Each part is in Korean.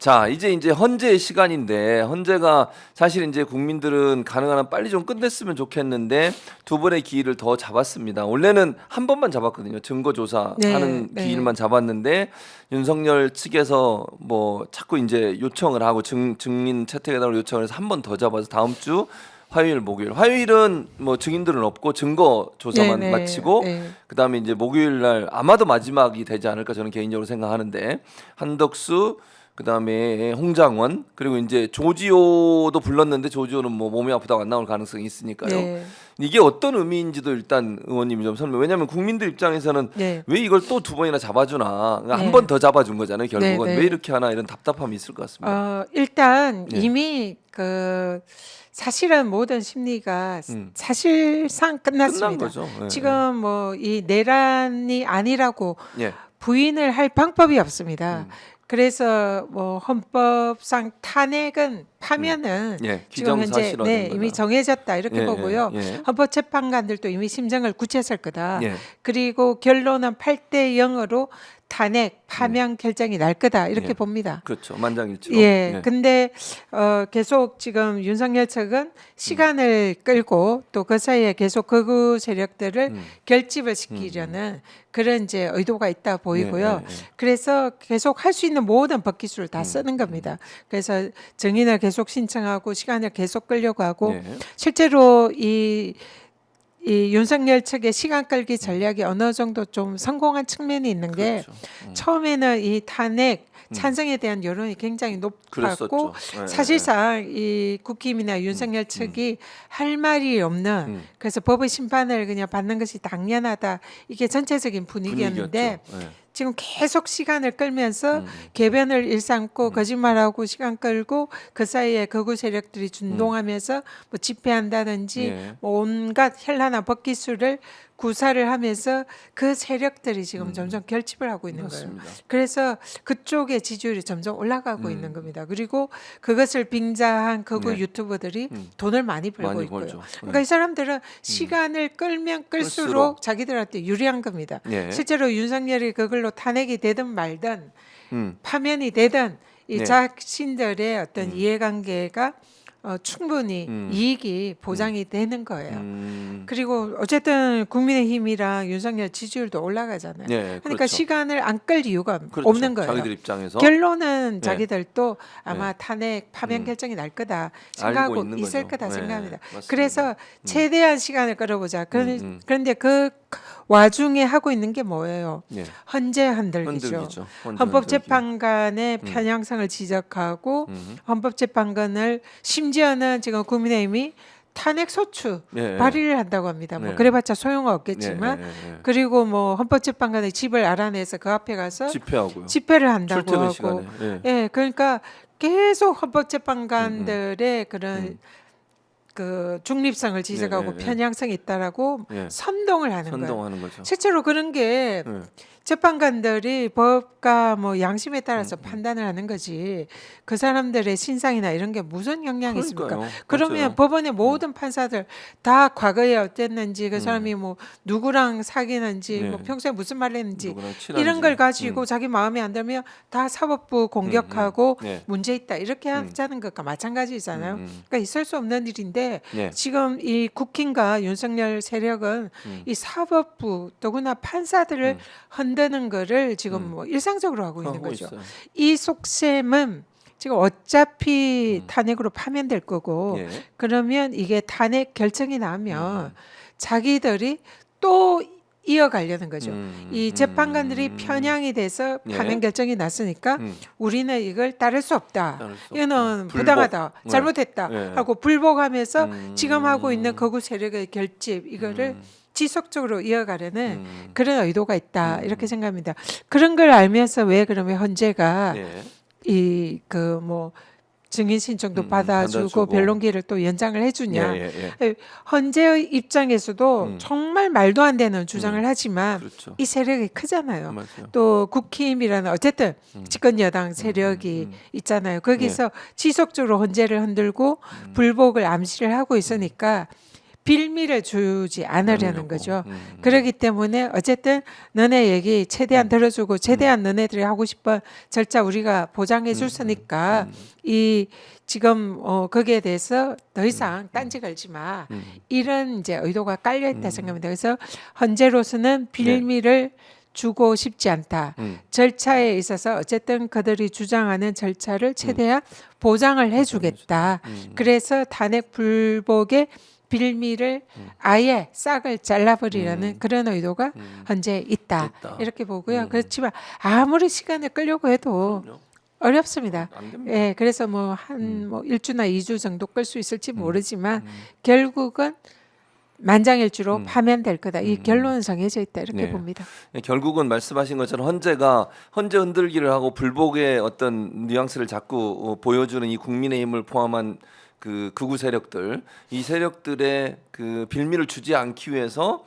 자, 이제 헌재의 시간인데 헌재가 사실 이제 국민들은 가능한 한 빨리 좀 끝냈으면 좋겠는데 두 번의 기일을 더 잡았습니다. 원래는 한 번만 잡았거든요. 증거 조사하는 네. 기일만 잡았는데 윤석열 측에서 뭐 자꾸 이제 요청을 하고 증인 채택해달라고 요청을 해서 한 번 더 잡아서 다음 주 화요일, 목요일. 화요일은 뭐 증인들은 없고 증거 조사만 네, 네, 마치고 네. 그다음에 이제 목요일 날 아마도 마지막이 되지 않을까 저는 개인적으로 생각하는데 한덕수 그다음에 홍장원 그리고 이제 조지호도 불렀는데 조지호는 뭐 몸이 아프다고 안 나올 가능성이 있으니까요. 네. 이게 어떤 의미인지도 일단 의원님이 좀 설명. 왜냐하면 국민들 입장에서는 네. 왜 이걸 또 두 번이나 잡아주나 한 네. 번 더 잡아준 거잖아요. 결국은 네, 네. 왜 이렇게 하나 이런 답답함이 있을 것 같습니다. 일단 네. 이미 그 사실은 모든 심리가 음. 사실상 끝난 끝났습니다. 거죠. 예, 지금 뭐 이 내란이 아니라고 예. 부인을 할 방법이 없습니다. 음. 그래서 뭐 헌법상 탄핵은 파면은 예, 지금 현재 기정사실화된 이미 거다. 정해졌다 이렇게 예, 보고요. 예, 예. 헌법재판관들도 이미 심정을 굳혔을 거다. 예. 그리고 결론은 8대 0으로 탄핵 파면 결정이 날 거다 이렇게 예. 봅니다. 그렇죠. 만장일치로. 예, 근데 계속 지금 윤석열 측은 시간을 끌고 또 그 사이에 계속 극우 세력들을 결집을 시키려는 그런 이제 의도가 있다 보이고요. 예, 예. 그래서 계속 할 수 있는 모든 법기술을 다 쓰는 겁니다. 그래서 증인을 계속 신청하고 시간을 계속 끌려고 하고 예. 실제로 이 윤석열 측의 시간 끌기 전략이 어느 정도 좀 성공한 측면이 있는 게 그렇죠. 처음에는 이 탄핵 찬성에 대한 여론이 굉장히 높았고 그랬었죠. 예, 사실상 이 국힘이나 윤석열 측이 할 말이 없는 그래서 법의 심판을 그냥 받는 것이 당연하다 이게 전체적인 분위기였는데 분위기였죠. 예. 지금 계속 시간을 끌면서 개변을 일삼고 거짓말하고 시간 끌고 그 사이에 극우 세력들이 준동하면서 뭐 집회한다든지 예. 뭐 온갖 현란한 법기술을 구사를 하면서 그 세력들이 지금 점점 결집을 하고 있는 맞습니다. 거예요. 그래서 그쪽의 지지율이 점점 올라가고 있는 겁니다. 그리고 그것을 빙자한 극우 네. 유튜버들이 돈을 많이 벌고 많이 있고요. 벌죠. 그러니까 이 사람들은 시간을 끌면 끌수록. 끌수록 자기들한테 유리한 겁니다. 예. 실제로 윤석열이 그걸로 탄핵이 되든 말든 음. 파면이 되든 이 네. 자신들의 어떤 이해관계가 충분히 이익이 보장이 되는 거예요. 그리고 어쨌든 국민의힘이랑 윤석열 지지율도 올라가잖아요. 예, 그러니까 그렇죠. 시간을 안 끌 이유가 그렇죠. 없는 거예요. 자기들 입장에서 결론은 네. 자기들도 아마 탄핵 파면 결정이 날 거다 알고 생각하고 있는 있을 거죠. 거다 네, 생각합니다. 맞습니다. 그래서 최대한 시간을 끌어보자. 그런데 그 와중에 하고 있는 게 뭐예요? 예. 헌재 흔들기죠. 흔들기죠. 헌재 헌법재판관의 편향성을 지적하고 헌법재판관을 심지어는 지금 국민의힘이 탄핵 소추 예, 발의를 한다고 합니다. 뭐 네. 그래봤자 소용은 없겠지만 예, 예, 예. 그리고 뭐 헌법재판관의 집을 알아내서 그 앞에 가서 집회하고요. 집회를 한다고 출퇴근 하고 시간에. 예. 예, 그러니까 계속 헌법재판관들의 그런 그 중립성을 지적하고 네, 네, 네. 편향성이 있다라고 예. 선동을 하는 거예요. 선동하는 거죠. 실제로 그런 게 예. 재판관들이 법과 뭐 양심에 따라서 판단을 하는 거지 그 사람들의 신상이나 이런 게 무슨 영향이 있습니까? 그러니까요. 그러면 맞아요. 법원의 모든 판사들 다 과거에 어땠는지 그 사람이 뭐 누구랑 사귀는지 네. 뭐 평소에 무슨 말을 했는지 누구랑 친한지. 이런 걸 가지고 자기 마음에 안 들면 다 사법부 공격하고 네. 문제 있다 이렇게 하자는 것과 마찬가지잖아요. 그러니까 있을 수 없는 일인데 네. 지금 이 국힘과 윤석열 세력은 이 사법부 더구나 판사들을 흔드는 거를 지금 뭐 일상적으로 하고 있는 하고 거죠. 있어요. 이 속셈은 지금 어차피 탄핵으로 파면될 거고 예. 그러면 이게 탄핵 결정이 나면 자기들이 또 이어가려는 거죠. 이 재판관들이 편향이 돼서 예. 파면 결정이 났으니까 우리는 이걸 따를 수 없다. 따를 수 없다. 이거는 불복. 부당하다. 네. 잘못했다. 예. 하고 불복하면서 지금 하고 있는 극우 세력의 결집 이거를 지속적으로 이어가려는 그런 의도가 있다. 이렇게 생각합니다. 그런 걸 알면서 왜 그러면 헌재가 예. 이 그 뭐 증인 신청도 받아주고 받아주고. 변론기를 또 연장을 해주냐. 예, 예. 헌재의 입장에서도 정말 말도 안 되는 주장을 하지만 그렇죠. 이 세력이 크잖아요. 맞아요. 또 국힘이라는 어쨌든 집권 여당 세력이 있잖아요. 거기서 지속적으로 헌재를 흔들고 불복을 암시를 하고 있으니까 빌미를 주지 않으려는 그러려고. 거죠. 그렇기 때문에 어쨌든 너네 얘기 최대한 들어주고 최대한 너네들이 하고 싶은 절차 우리가 보장해 줄 테니까 이 지금 거기에 대해서 더 이상 딴지 걸지 마. 이런 이제 의도가 깔려 있다 생각합니다. 그래서 현재로서는 빌미를 주고 싶지 않다. 절차에 있어서 어쨌든 그들이 주장하는 절차를 최대한 보장을 해주겠다. 그래서 탄핵 불복의 빌미를 아예 싹을 잘라버리려는 그런 의도가 현재 있다. 이렇게 보고요. 그렇지만 아무리 시간을 끌려고 해도 그럼요. 어렵습니다. 안 됩니다. 예, 그래서 뭐 한 뭐 1주나 2주 정도 끌 수 있을지 모르지만 결국은 만장일치로 파면될 거다. 이 결론은 정해져 있다. 이렇게 네. 봅니다. 결국은 말씀하신 것처럼 헌재 흔들기를 하고 불복의 어떤 뉘앙스를 자꾸 보여주는 이 국민의힘을 포함한 그 극우 세력들, 이 세력들의 그 빌미를 주지 않기 위해서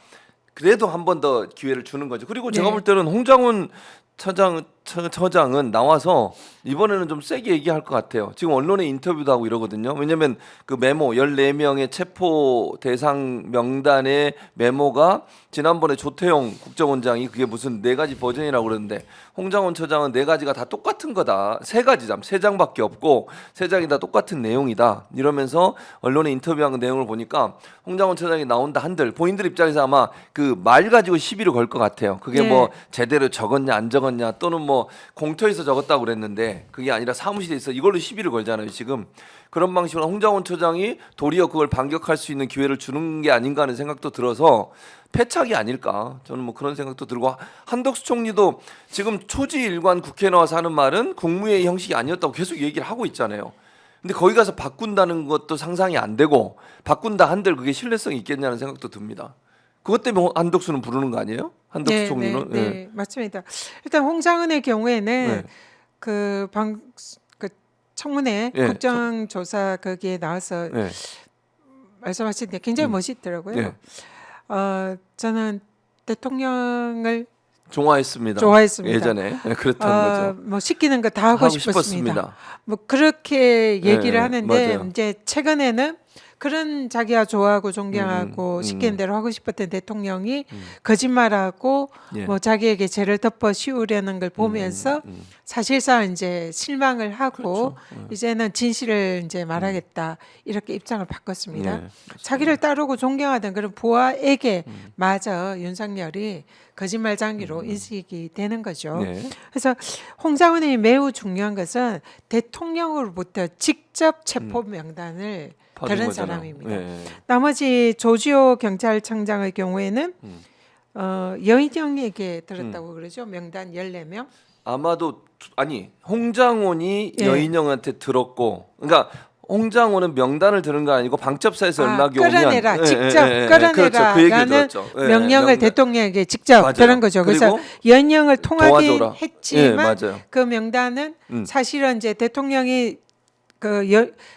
그래도 한 번 더 기회를 주는 거죠. 그리고 제가 네. 볼 때는 홍장훈 처장은 나와서 이번에는 좀 세게 얘기할 것 같아요. 지금 언론에 인터뷰도 하고 이러거든요. 왜냐하면 그 메모 14명의 체포 대상 명단의 메모가 지난번에 조태용 국정원장이 그게 무슨 4가지 버전이라고 그러는데 홍장훈 처장은 4가지가 다 똑같은 거다. 3가지잖아. 3장밖에 없고 3장이 다 똑같은 내용이다. 이러면서 언론에 인터뷰한 그 내용을 보니까 홍장훈 처장이 나온다 한들 본인들 입장에서 아마 그 말 가지고 시비를 걸 것 같아요. 그게 네. 뭐 제대로 적었냐 안 적었냐 또는 뭐 공터에서 적었다고 그랬는데 그게 아니라 사무실에 있어 이걸로 시비를 걸잖아요. 지금 그런 방식으로 홍장훈 처장이 도리어 그걸 반격할 수 있는 기회를 주는 게 아닌가 하는 생각도 들어서 패착이 아닐까 저는 뭐 그런 생각도 들고 한덕수 총리도 지금 초지일관 국회에 나와서 하는 말은 국무회의 형식이 아니었다고 계속 얘기를 하고 있잖아요. 근데 거기 가서 바꾼다는 것도 상상이 안 되고 바꾼다 한들 그게 신뢰성이 있겠냐는 생각도 듭니다. 그것 때문에 한덕수는 부르는 거 아니에요? 한덕수 총리는? 네, 맞습니다. 일단 홍장은의 경우에는 네. 그 청문회 예, 국정조사 거기에 나와서 네. 말씀하시는데 굉장히 멋있더라고요. 네. 저는 대통령을 좋아했습니다. 좋아했습니다. 예전에 그렇다는 거죠. 뭐 시키는 거 다 하고 싶었습니다. 뭐 그렇게 얘기를 네, 하는데 맞아요. 이제 최근에는 그런 자기가 좋아하고 존경하고 시키는 대로 하고 싶었던 대통령이 거짓말하고 예. 뭐 자기에게 죄를 덮어 씌우려는 걸 보면서 사실상 이제 실망을 하고 그렇죠. 이제는 진실을 이제 말하겠다 이렇게 입장을 바꿨습니다. 네, 자기를 따르고 존경하던 그런 부하에게 마저 윤석열이 거짓말장기로 인식이 되는 거죠. 네. 그래서 홍장훈이 매우 중요한 것은 대통령으로부터 직접 체포 명단을 받은 들은 거잖아요. 사람입니다. 네. 나머지 조지호 경찰청장의 경우에는 여인영에게 들었다고 그러죠. 명단 14명. 아마도 아니 홍장훈이 예. 여인영한테 들었고, 그러니까 홍장훈은 명단을 들은 거 아니고 방첩사에서 연락이 끌어내라, 오면 직접 그렇죠. 그 얘기를 끌어내라라는 들었죠. 예, 명령을 대통령에게 직접 맞아요. 들은 거죠. 그래서 그리고 여인영을 통하긴 도와줘라. 했지만 예, 맞아요. 그 명단은 음. 사실은 이제 대통령이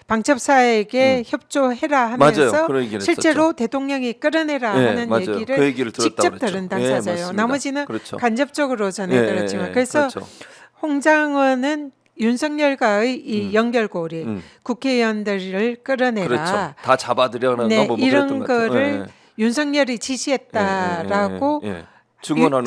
방첩사에게 협조해라 하면서 맞아요. 그런 얘기를 실제로 했었죠. 대통령이 끌어내라 예, 하는 맞아요. 얘기를 그 얘기를 들었다고 직접 그랬죠. 들은 예, 당사자예요. 맞습니다. 나머지는 그렇죠. 간접적으로 전해 들었지만 그래서 그렇죠. 홍장원은 윤석열과의 이 연결고리 국회의원들을 끌어내라. 그렇죠. 다 잡아들여라가 네, 뭐 이런 그랬던 것 같아요. 거를 윤석열이 지시했다라고 증언하는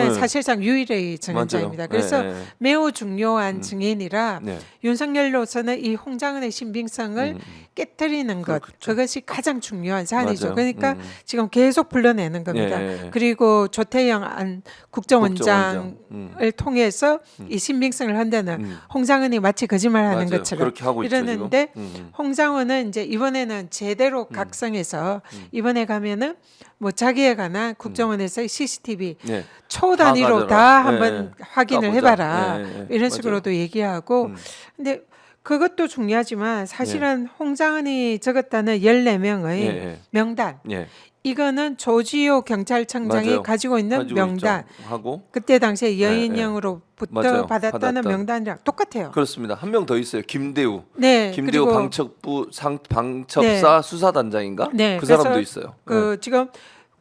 거죠. 사실상 유일의 증언자입니다. 맞아요. 그래서 예, 예. 매우 중요한 증인이라 네. 윤석열로서는 이 홍장은의 신빙성을 깨뜨리는 것 그것이 가장 중요한 사안이죠. 맞아요. 그러니까 지금 계속 불러내는 겁니다. 예, 예. 그리고 조태영 국정원장을 국정원장. 통해서 이 신빙성을 한다는 홍장은이 마치 거짓말하는 맞아요. 것처럼 그렇게 하고 있죠, 이러는데 지금. 홍장은은 이제 이번에는 제대로 각성해서 이번에 가면은 뭐 자기에 관한 국정원에서의 CCTV 예. 초 단위로 다 다 가져라. 한번 예. 확인을 까보자. 해봐라 예, 예. 이런 맞아요. 식으로도 얘기하고 근데 그것도 중요하지만 사실은 홍장은이 적었다는 14명의 예, 예. 명단 예. 이거는 조지호 경찰청장이 맞아요. 가지고 있는 가지고 명단 있죠. 하고 그때 당시에 예. 여인영으로부터 맞아요. 받았다는 받았던. 명단이랑 똑같아요. 그렇습니다. 한 명 더 있어요. 김대우. 네, 김대우 그리고 방첩사 수사단장인가? 네, 그 사람도 그래서 있어요. 그 지금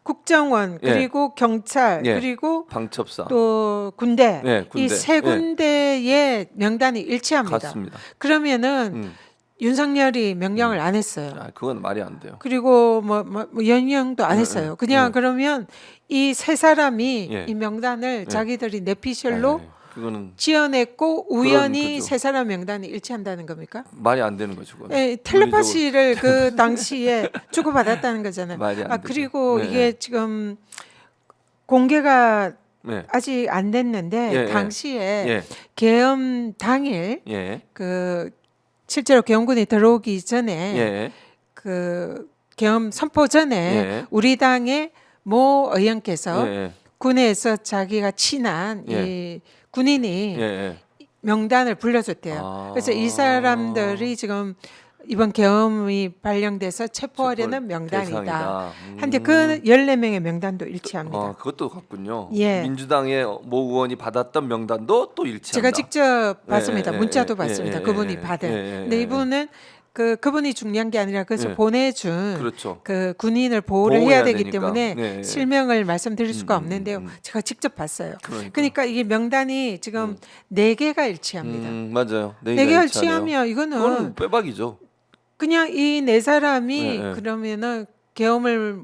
국정원 예. 그리고 경찰 예. 그리고 방첩사. 또 군대 예, 군대. 이 세 예. 군데의 명단이 일치합니다. 같습니다. 그러면은 윤석열이 명령을 안 했어요. 아, 그건 말이 안 돼요. 그리고 뭐 연영도 안 했어요. 그냥 네. 그러면 이 세 사람이 예. 이 명단을 예. 자기들이 내피셜로 네, 그거는 지어냈고 우연히 그죠. 세 사람 명단이 일치한다는 겁니까? 말이 안 되는 거죠. 그건. 예, 텔레파시를 그 당시에 주고받았다는 거잖아요. 말이 안 아 되죠. 그리고 네, 이게 지금 공개가 네. 아직 안 됐는데 예, 당시에 예. 계엄 당일 예. 그 실제로 계엄군이 들어오기 전에 예. 그 계엄 선포 전에 예. 우리 당의 모 의원께서 예. 군에서 자기가 친한 예. 이 군인이 예. 명단을 불러줬대요. 아. 그래서 이 사람들이 지금 이번 계엄이 발령돼서 체포하려는 명단이다. 대상이다. 한데 그 14명의 명단도 일치합니다. 아, 그것도 같군요. 예. 민주당의 모 의원이 받았던 명단도 또 일치한다. 제가 직접 봤습니다. 예, 문자도 예, 봤습니다. 예, 그분이 예, 받은. 예, 예, 근데 예. 이분은 그분이 중요한 게 아니라 그래서 예. 보내준 그렇죠. 그 군인을 보호를 보호해야 해야 되기 되니까. 때문에 예, 예. 실명을 말씀드릴 수가 없는데요. 제가 직접 봤어요. 그러니까 이게 명단이 지금 4개가 일치합니다. 맞아요. 4개가 일치하면 이거는 그건 빼박이죠. 그냥 이 4사람이 예, 예. 그러면은 계엄을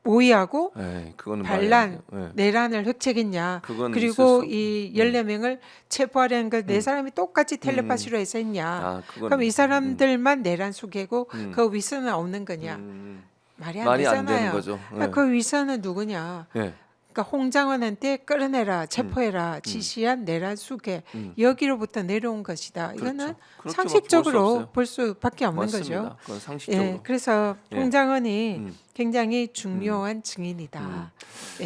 모의하고 에이, 그거는 반란, 말이 안 돼요. 내란을 획책했냐. 그건 그리고 있을 수 이 14명을 체포하려는 걸 4사람이 똑같이 텔레파시로 해서 했냐. 아, 그건 그럼 이 사람들만 내란 속이고 음. 그 위선은 없는 거냐. 음, 말이 안 말이 안 되잖아요. 되는 거죠. 그러니까 그 위선은 누구냐. 예. 그러니까 홍장원한테 끌어내라, 체포해라, 지시한 내란 수계 여기로부터 내려온 것이다. 이거는 그렇죠. 그렇게밖에 볼수 상식적으로 없어요. 볼 수밖에 없는 맞습니다. 거죠. 그건 상식적으로. 예, 그래서 예. 홍장원이 음. 굉장히 중요한 증인이다. 예.